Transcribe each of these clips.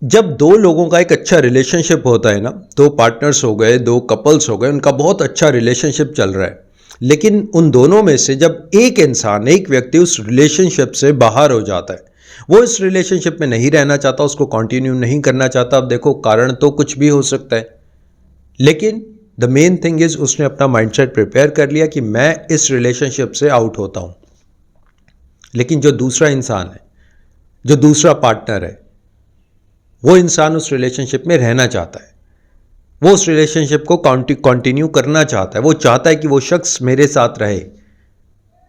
जब दो लोगों का एक अच्छा रिलेशनशिप होता है ना, दो पार्टनर्स हो गए, दो कपल्स हो गए, उनका बहुत अच्छा रिलेशनशिप चल रहा है, लेकिन उन दोनों में से जब एक इंसान, एक व्यक्ति उस रिलेशनशिप से बाहर हो जाता है, वो इस रिलेशनशिप में नहीं रहना चाहता, उसको कंटिन्यू नहीं करना चाहता। अब देखो, कारण तो कुछ भी हो सकता है, लेकिन द मेन थिंग इज उसने अपना माइंडसेट प्रिपेयर कर लिया कि मैं इस रिलेशनशिप से आउट होता हूं। लेकिन जो दूसरा इंसान है, जो दूसरा पार्टनर है, वो इंसान उस रिलेशनशिप में रहना चाहता है, वो उस रिलेशनशिप को कंटिन्यू करना चाहता है, वो चाहता है कि वो शख्स मेरे साथ रहे,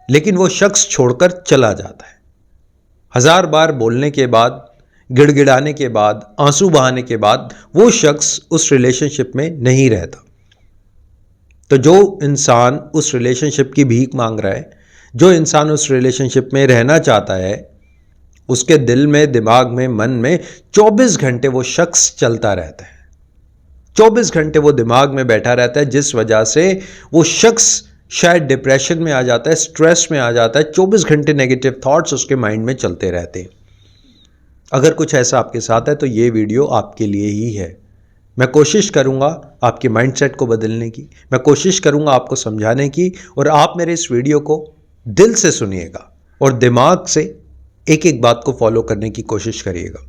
लेकिन वो शख्स छोड़कर चला जाता है। हजार बार बोलने के बाद, गिड़गिड़ाने के बाद, आंसू बहाने के बाद वो शख्स उस रिलेशनशिप में नहीं रहता। तो जो इंसान उस रिलेशनशिप की भीख मांग रहा है, जो इंसान उस रिलेशनशिप में रहना चाहता है, उसके दिल में, दिमाग में, मन में 24 घंटे वो शख्स चलता रहता है। 24 घंटे वो दिमाग में बैठा रहता है, जिस वजह से वो शख्स शायद डिप्रेशन में आ जाता है, स्ट्रेस में आ जाता है। 24 घंटे नेगेटिव थॉट्स उसके माइंड में चलते रहते हैं। अगर कुछ ऐसा आपके साथ है तो ये वीडियो आपके लिए ही है। मैं कोशिश करूंगा आपके माइंडसेट को बदलने की, मैं कोशिश करूंगा आपको समझाने की, और आप मेरे इस वीडियो को दिल से सुनिएगा और दिमाग से एक एक बात को फॉलो करने की कोशिश करिएगा।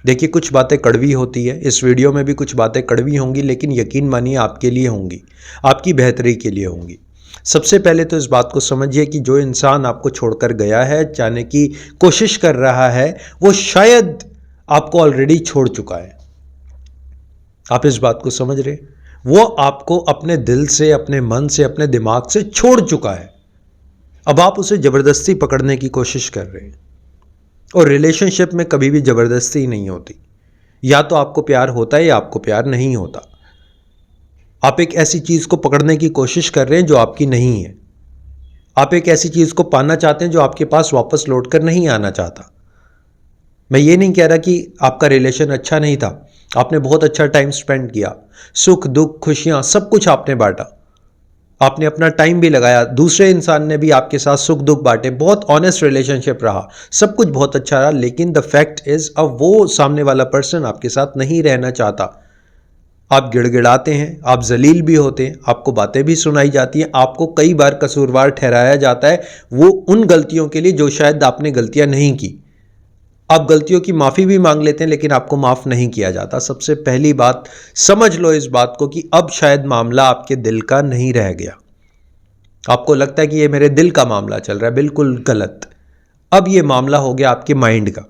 देखिए, कुछ बातें कड़वी होती है, इस वीडियो में भी कुछ बातें कड़वी होंगी, लेकिन यकीन मानिए आपके लिए होंगी, आपकी बेहतरी के लिए होंगी। सबसे पहले तो इस बात को समझिए कि जो इंसान आपको छोड़कर गया है, जाने की कोशिश कर रहा है, वो शायद आपको ऑलरेडी छोड़ चुका है। आप इस बात को समझ रहे? वो आपको अपने दिल से, अपने मन से, अपने दिमाग से छोड़ चुका है। अब आप उसे जबरदस्ती पकड़ने की कोशिश कर रहे हैं, और रिलेशनशिप में कभी भी जबरदस्ती नहीं होती। या तो आपको प्यार होता है या आपको प्यार नहीं होता। आप एक ऐसी चीज को पकड़ने की कोशिश कर रहे हैं जो आपकी नहीं है। आप एक ऐसी चीज को पाना चाहते हैं जो आपके पास वापस लौटकर नहीं आना चाहता। मैं ये नहीं कह रहा कि आपका रिलेशन अच्छा नहीं था, आपने बहुत अच्छा टाइम स्पेंड किया, सुख दुख खुशियां सब कुछ आपने बांटा, आपने अपना टाइम भी लगाया, दूसरे इंसान ने भी आपके साथ सुख दुख बांटे, बहुत ऑनेस्ट रिलेशनशिप रहा, सब कुछ बहुत अच्छा रहा। लेकिन द फैक्ट इज, अब वो सामने वाला पर्सन आपके साथ नहीं रहना चाहता। आप गिड़गिड़ाते हैं, आप जलील भी होते हैं, आपको बातें भी सुनाई जाती हैं, आपको कई बार कसूरवार ठहराया जाता है, वो उन गलतियों के लिए जो शायद आपने गलतियां नहीं की। आप गलतियों की माफ़ी भी मांग लेते हैं, लेकिन आपको माफ़ नहीं किया जाता। सबसे पहली बात समझ लो इस बात को कि अब शायद मामला आपके दिल का नहीं रह गया। आपको लगता है कि ये मेरे दिल का मामला चल रहा है, बिल्कुल गलत। अब ये मामला हो गया आपके माइंड का।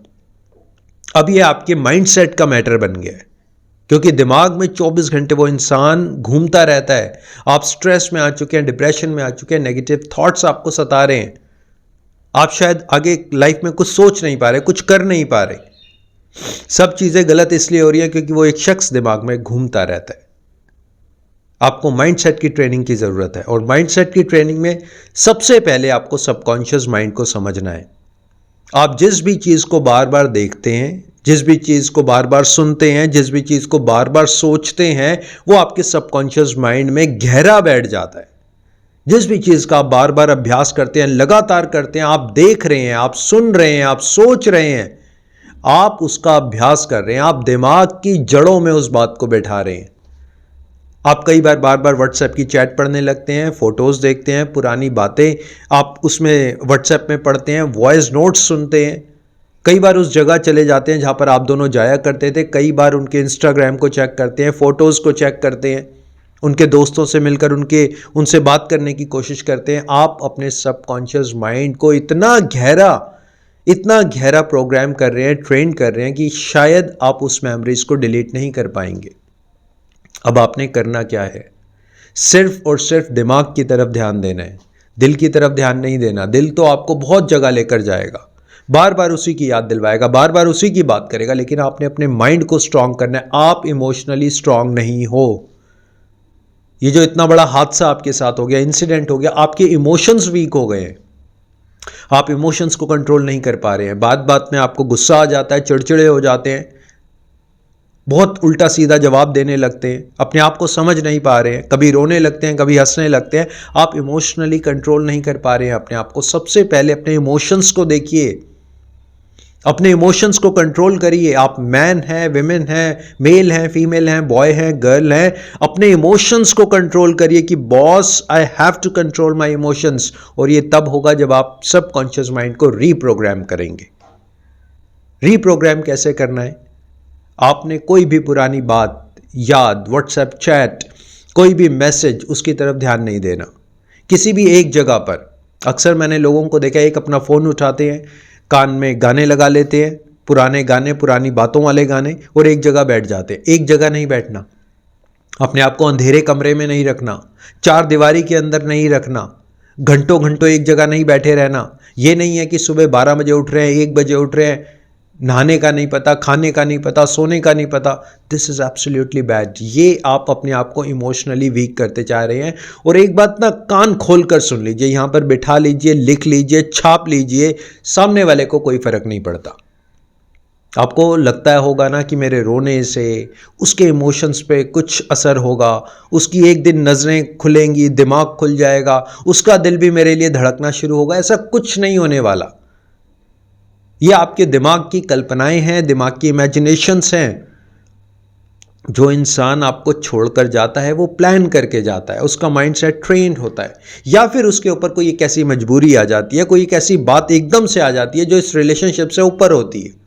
अब ये आपके माइंडसेट का मैटर बन गया है, क्योंकि दिमाग में 24 घंटे वो इंसान घूमता रहता है। आप स्ट्रेस में आ चुके हैं, डिप्रेशन में आ चुके हैं, नेगेटिव थॉट्स आपको सता रहे हैं। आप शायद आगे लाइफ में कुछ सोच नहीं पा रहे, कुछ कर नहीं पा रहे। सब चीजें गलत इसलिए हो रही है क्योंकि वो एक शख्स दिमाग में घूमता रहता है। आपको माइंडसेट की ट्रेनिंग की जरूरत है, और माइंडसेट की ट्रेनिंग में सबसे पहले आपको सबकॉन्शियस माइंड को समझना है। आप जिस भी चीज को बार बार देखते हैं, जिस भी चीज को बार बार सुनते हैं, जिस भी चीज को बार बार सोचते हैं, वो आपके सबकॉन्शियस माइंड में गहरा बैठ जाता है। जिस भी चीज का आप बार बार अभ्यास करते हैं, लगातार करते हैं, आप देख रहे हैं, आप सुन रहे हैं, आप सोच रहे हैं, आप उसका अभ्यास कर रहे हैं, आप दिमाग की जड़ों में उस बात को बैठा रहे हैं। आप कई बार बार बार व्हाट्सएप की चैट पढ़ने लगते हैं, फोटोज देखते हैं, पुरानी बातें आप उसमें व्हाट्सएप में पढ़ते हैं, वॉइस नोट्स सुनते हैं। कई बार उस जगह चले जाते हैं जहां पर आप दोनों जाया करते थे, कई बार उनके इंस्टाग्राम को चेक करते हैं, फोटोज को चेक करते हैं, उनके दोस्तों से मिलकर उनसे बात करने की कोशिश करते हैं। आप अपने सबकॉन्शियस माइंड को इतना गहरा प्रोग्राम कर रहे हैं, ट्रेन कर रहे हैं कि शायद आप उस मेमोरीज को डिलीट नहीं कर पाएंगे। अब आपने करना क्या है? सिर्फ और सिर्फ दिमाग की तरफ ध्यान देना है, दिल की तरफ ध्यान नहीं देना। दिल तो आपको बहुत जगह लेकर जाएगा, बार बार उसी की याद दिलवाएगा, बार बार उसी की बात करेगा, लेकिन आपने अपने माइंड को स्ट्रांग करना है। आप इमोशनली स्ट्रांग नहीं हो। ये जो इतना बड़ा हादसा आपके साथ हो गया, इंसिडेंट हो गया, आपके इमोशंस वीक हो गए हैं। आप इमोशंस को कंट्रोल नहीं कर पा रहे हैं। बात बात में आपको गुस्सा आ जाता है, चिड़चिड़े हो जाते हैं, बहुत उल्टा सीधा जवाब देने लगते हैं, अपने आप को समझ नहीं पा रहे हैं, कभी रोने लगते हैं, कभी हंसने लगते हैं। आप इमोशनली कंट्रोल नहीं कर पा रहे हैं अपने आप को। सबसे पहले अपने इमोशंस को देखिए। अपने इमोशंस को कंट्रोल करिए। आप मैन हैं, विमेन हैं, मेल हैं, फीमेल हैं, बॉय हैं, गर्ल हैं, अपने इमोशंस को कंट्रोल करिए कि boss I have to control my emotions. और ये तब होगा जब आप सबकॉन्शियस माइंड को रीप्रोग्राम करेंगे। रीप्रोग्राम कैसे करना है? आपने कोई भी पुरानी बात, याद, व्हाट्सएप चैट, कोई भी मैसेज, उसकी तरफ ध्यान नहीं देना। किसी भी एक जगह पर, अक्सर मैंने लोगों को देखा, एक अपना फ़ोन उठाते हैं, कान में गाने लगा लेते हैं, पुराने गाने, पुरानी बातों वाले गाने, और एक जगह बैठ जाते हैं। एक जगह नहीं बैठना, अपने आप को अंधेरे कमरे में नहीं रखना, चार दीवारी के अंदर नहीं रखना, घंटों घंटों एक जगह नहीं बैठे रहना। ये नहीं है कि सुबह 12 बजे उठ रहे हैं, 1 बजे उठ रहे हैं, नहाने का नहीं पता, खाने का नहीं पता, सोने का नहीं पता। This is absolutely bad. ये आप अपने आप को इमोशनली वीक करते जा रहे हैं। और एक बात ना कान खोल कर सुन लीजिए, यहाँ पर बिठा लीजिए, लिख लीजिए, छाप लीजिए, सामने वाले को कोई फर्क नहीं पड़ता। आपको लगता होगा ना कि मेरे रोने से उसके इमोशंस पे कुछ असर होगा, उसकी एक दिन नज़रें खुलेंगी, दिमाग खुल जाएगा, उसका दिल भी मेरे लिए धड़कना शुरू होगा। ऐसा कुछ नहीं होने वाला। ये आपके दिमाग की कल्पनाएं हैं, दिमाग की इमेजिनेशंस हैं। जो इंसान आपको छोड़कर जाता है वो प्लान करके जाता है, उसका माइंडसेट ट्रेंड होता है, या फिर उसके ऊपर कोई एक ऐसी मजबूरी आ जाती है, कोई एक ऐसी बात एकदम से आ जाती है जो इस रिलेशनशिप से ऊपर होती है।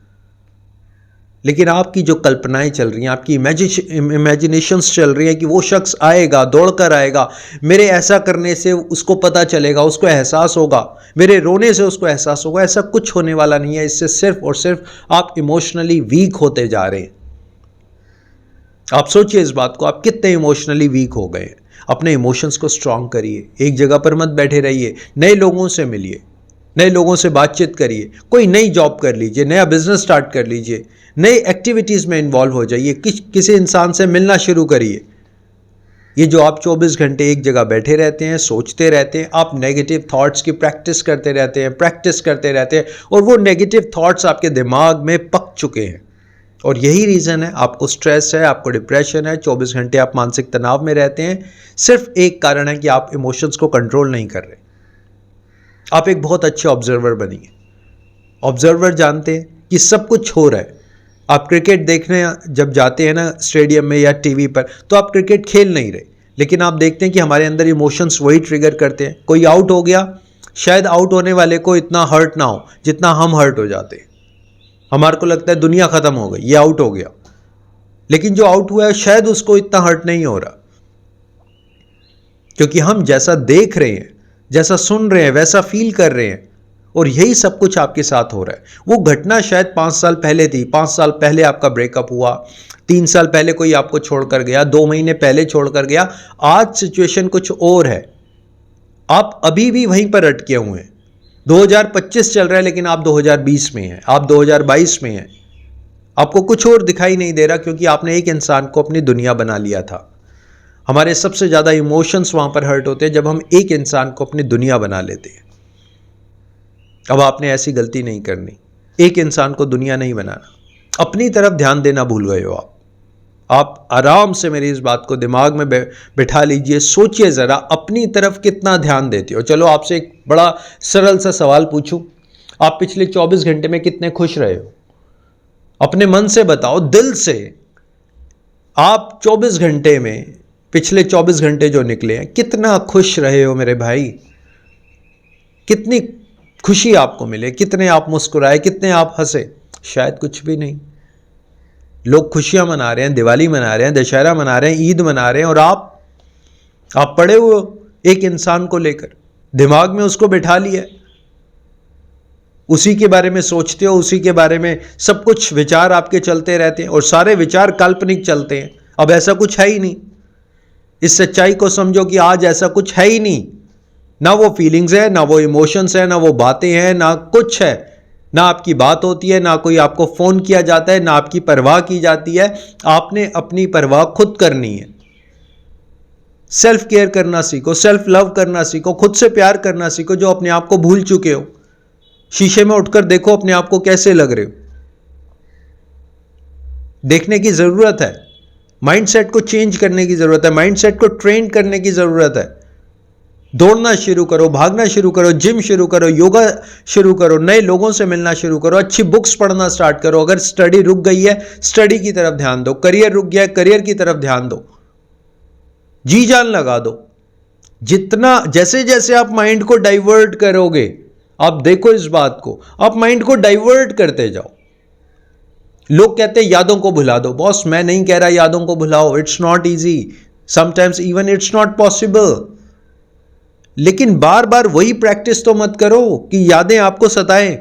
लेकिन आपकी जो कल्पनाएं चल रही हैं, आपकी इमेजिनेशंस चल रही हैं कि वो शख्स आएगा, दौड़कर आएगा, मेरे ऐसा करने से उसको पता चलेगा, उसको एहसास होगा, मेरे रोने से उसको एहसास होगा। ऐसा कुछ होने वाला नहीं है। इससे सिर्फ और सिर्फ आप इमोशनली वीक होते जा रहे हैं। आप सोचिए इस बात को, आप कितने इमोशनली वीक हो गए हैं। अपने इमोशंस को स्ट्रांग करिए, एक जगह पर मत बैठे रहिए, नए लोगों से मिलिए, नए लोगों से बातचीत करिए, कोई नई जॉब कर लीजिए, नया बिजनेस स्टार्ट कर लीजिए, नई एक्टिविटीज़ में इन्वॉल्व हो जाइए, किसी इंसान से मिलना शुरू करिए। ये जो आप 24 घंटे एक जगह बैठे रहते हैं, सोचते रहते हैं, आप नेगेटिव थॉट्स की प्रैक्टिस करते रहते हैं, और वो नेगेटिव थॉट्स आपके दिमाग में पक चुके हैं। और यही रीज़न है, आपको स्ट्रेस है, आपको डिप्रेशन है, 24 घंटे आप मानसिक तनाव में रहते हैं। सिर्फ एक कारण है कि आप इमोशंस को कंट्रोल नहीं कर रहे। आप एक बहुत अच्छे ऑब्जर्वर बनिए। ऑब्जर्वर जानते हैं कि सब कुछ हो रहा है। आप क्रिकेट देखने जब जाते हैं ना स्टेडियम में या टीवी पर, तो आप क्रिकेट खेल नहीं रहे, लेकिन आप देखते हैं कि हमारे अंदर इमोशंस वही ट्रिगर करते हैं। कोई आउट हो गया, शायद आउट होने वाले को इतना हर्ट ना हो जितना हम हर्ट हो जाते हैं। हमारे को लगता है दुनिया खत्म हो गई, ये आउट हो गया, लेकिन जो आउट हुआ है शायद उसको इतना हर्ट नहीं हो रहा, क्योंकि हम जैसा देख रहे हैं, जैसा सुन रहे हैं, वैसा फील कर रहे हैं। और यही सब कुछ आपके साथ हो रहा है। वो घटना शायद 5 साल पहले थी, 5 साल पहले आपका ब्रेकअप हुआ, 3 साल पहले कोई आपको छोड़कर गया, 2 महीने पहले छोड़कर गया। आज सिचुएशन कुछ और है। आप अभी भी वहीं पर अटके हुए हैं। 2025 चल रहा है, लेकिन आप 2020 में हैं, आप 2022 में हैं। आपको कुछ और दिखाई नहीं दे रहा, क्योंकि आपने एक इंसान को अपनी दुनिया बना लिया था। हमारे सबसे ज़्यादा इमोशंस वहाँ पर हर्ट होते हैं जब हम एक इंसान को अपनी दुनिया बना लेते हैं। अब आपने ऐसी गलती नहीं करनी, एक इंसान को दुनिया नहीं बनाना। अपनी तरफ ध्यान देना भूल गए हो आप आराम से मेरी इस बात को दिमाग में बिठा लीजिए, सोचिए ज़रा अपनी तरफ कितना ध्यान देते हो। चलो आपसे एक बड़ा सरल सा सवाल पूछूं, आप पिछले 24 घंटे में कितने खुश रहे हो? अपने मन से बताओ, दिल से। आप 24 घंटे में, पिछले 24 घंटे जो निकले हैं, कितना खुश रहे हो मेरे भाई? कितनी खुशी आपको मिले, कितने आप मुस्कुराए, कितने आप हंसे? शायद कुछ भी नहीं। लोग खुशियां मना रहे हैं, दिवाली मना रहे हैं, दशहरा मना रहे हैं, ईद मना रहे हैं, और आप पड़े हुए एक इंसान को लेकर, दिमाग में उसको बिठा लिया, उसी के बारे में सोचते हो, उसी के बारे में सब कुछ विचार आपके चलते रहते हैं, और सारे विचार काल्पनिक चलते हैं। अब ऐसा कुछ है ही नहीं। इस सच्चाई को समझो कि आज ऐसा कुछ है ही नहीं। ना वो फीलिंग्स है, ना वो इमोशंस है, ना वो बातें हैं, ना कुछ है। ना आपकी बात होती है, ना कोई आपको फोन किया जाता है, ना आपकी परवाह की जाती है। आपने अपनी परवाह खुद करनी है। सेल्फ केयर करना सीखो, सेल्फ लव करना सीखो, खुद से प्यार करना सीखो, जो अपने आप को भूल चुके हो। शीशे में उठकर देखो अपने आप को कैसे लग रहे हो। देखने की जरूरत है, माइंडसेट को चेंज करने की जरूरत है, माइंडसेट को ट्रेन करने की जरूरत है। दौड़ना शुरू करो, भागना शुरू करो, जिम शुरू करो, योगा शुरू करो, नए लोगों से मिलना शुरू करो, अच्छी बुक्स पढ़ना स्टार्ट करो। अगर स्टडी रुक गई है, स्टडी की तरफ ध्यान दो। करियर रुक गया है, करियर की तरफ ध्यान दो। जी जान लगा दो। जितना जैसे जैसे आप माइंड को डाइवर्ट करोगे, आप देखो इस बात को, आप माइंड को डाइवर्ट करते जाओ। लोग कहते हैं यादों को भुला दो। बॉस, मैं नहीं कह रहा यादों को भुलाओ, it's not easy, sometimes even it's not possible. लेकिन बार बार वही प्रैक्टिस तो मत करो कि यादें आपको सताएं।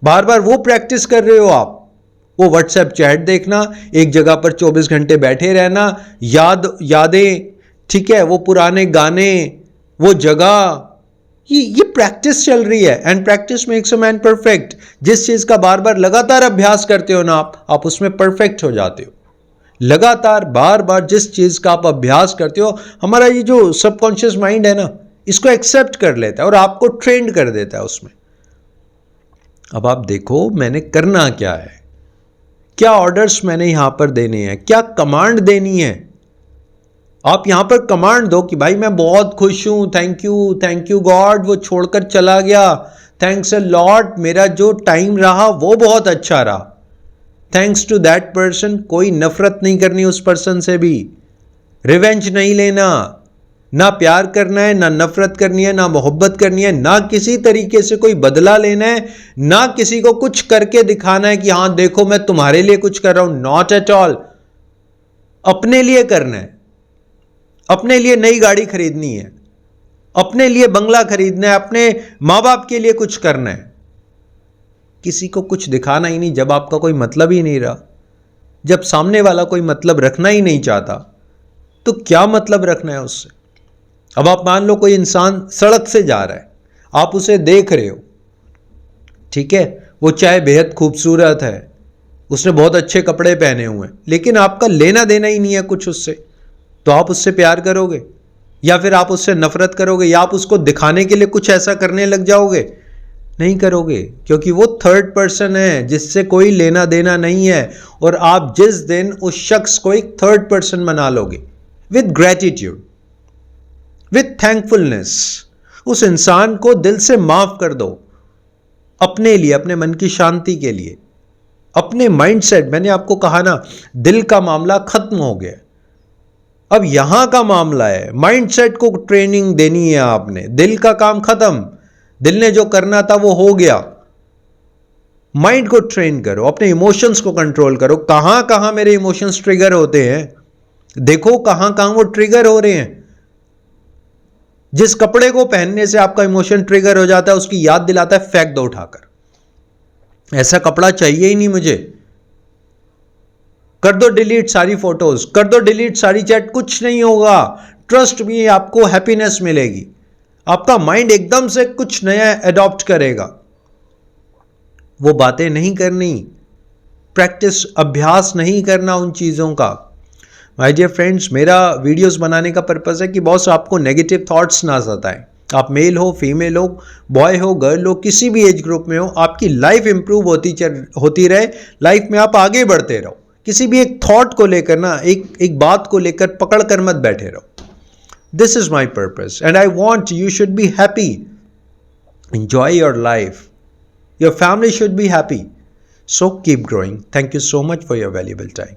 बार बार वो प्रैक्टिस कर रहे हो आप, वो व्हाट्सएप चैट देखना, एक जगह पर 24 घंटे बैठे रहना, यादें, ठीक है, वो पुराने गाने, वो जगह, ये प्रैक्टिस चल रही है। And practice makes a man perfect. जिस चीज का बार बार लगातार अभ्यास करते हो ना आप उसमें परफेक्ट हो जाते हो। लगातार बार बार जिस चीज का आप अभ्यास करते हो, हमारा ये जो सबकॉन्शियस माइंड है ना, इसको एक्सेप्ट कर लेता है और आपको ट्रेंड कर देता है उसमें। अब आप देखो मैंने करना क्या है, क्या ऑर्डर्स मैंने यहां पर देने हैं, क्या कमांड देनी है। आप यहां पर कमांड दो कि भाई मैं बहुत खुश हूं, थैंक यू गॉड, वो छोड़कर चला गया, थैंक्स अ लॉट, मेरा जो टाइम रहा वो बहुत अच्छा रहा, थैंक्स टू दैट पर्सन। कोई नफरत नहीं करनी उस पर्सन से भी, रिवेंज नहीं लेना, ना प्यार करना है, ना नफरत करनी है, ना मोहब्बत करनी है, ना किसी तरीके से कोई बदला लेना है, ना किसी को कुछ करके दिखाना है कि हां देखो मैं तुम्हारे लिए कुछ कर रहा हूं। Not at all. अपने लिए करना है, अपने लिए नई गाड़ी खरीदनी है, अपने लिए बंगला खरीदना है, अपने मां बाप के लिए कुछ करना है। किसी को कुछ दिखाना ही नहीं जब आपका कोई मतलब ही नहीं रहा, जब सामने वाला कोई मतलब रखना ही नहीं चाहता, तो क्या मतलब रखना है उससे। अब आप मान लो कोई इंसान सड़क से जा रहा है, आप उसे देख रहे हो, ठीक है, वो चाहे बेहद खूबसूरत है, उसने बहुत अच्छे कपड़े पहने हुए हैं, लेकिन आपका लेना देना ही नहीं है कुछ उससे, तो आप उससे प्यार करोगे या फिर आप उससे नफरत करोगे, या आप उसको दिखाने के लिए कुछ ऐसा करने लग जाओगे? नहीं करोगे, क्योंकि वो थर्ड पर्सन है जिससे कोई लेना देना नहीं है। और आप जिस दिन उस शख्स को एक थर्ड पर्सन बना लोगे, विद ग्रेटिट्यूड, विद थैंकफुलनेस, उस इंसान को दिल से माफ कर दो, अपने लिए, अपने मन की शांति के लिए, अपने माइंडसेट। मैंने आपको कहा ना, दिल का मामला खत्म हो गया, अब यहां का मामला है माइंडसेट को ट्रेनिंग देनी है आपने। दिल का काम खत्म, दिल ने जो करना था वो हो गया। माइंड को ट्रेन करो, अपने इमोशंस को कंट्रोल करो। कहां कहां मेरे इमोशंस ट्रिगर होते हैं, देखो कहां कहां वो ट्रिगर हो रहे हैं। जिस कपड़े को पहनने से आपका इमोशन ट्रिगर हो जाता है, उसकी याद दिलाता है, फेंक दो उठाकर, ऐसा कपड़ा चाहिए ही नहीं मुझे, कर दो डिलीट सारी फोटोज, कर दो डिलीट सारी चैट, कुछ नहीं होगा। ट्रस्ट मी, आपको हैप्पीनेस मिलेगी। आपका माइंड एकदम से कुछ नया अडॉप्ट करेगा। वो बातें नहीं करनी, प्रैक्टिस, अभ्यास नहीं करना उन चीजों का। माय डियर फ्रेंड्स, मेरा वीडियोस बनाने का पर्पस है कि बॉस आपको नेगेटिव थॉट्स ना सताएं। आप मेल हो, फीमेल हो, बॉय हो, गर्ल हो, किसी भी एज ग्रुप में हो, आपकी लाइफ इंप्रूव होती रहे, लाइफ में आप आगे बढ़ते रहो। किसी भी एक थॉट को लेकर ना, एक बात को लेकर पकड़ कर मत बैठे रहो। This is my purpose and I want you should be happy, enjoy your life, your family should be happy, so keep growing. Thank you so much for your valuable time.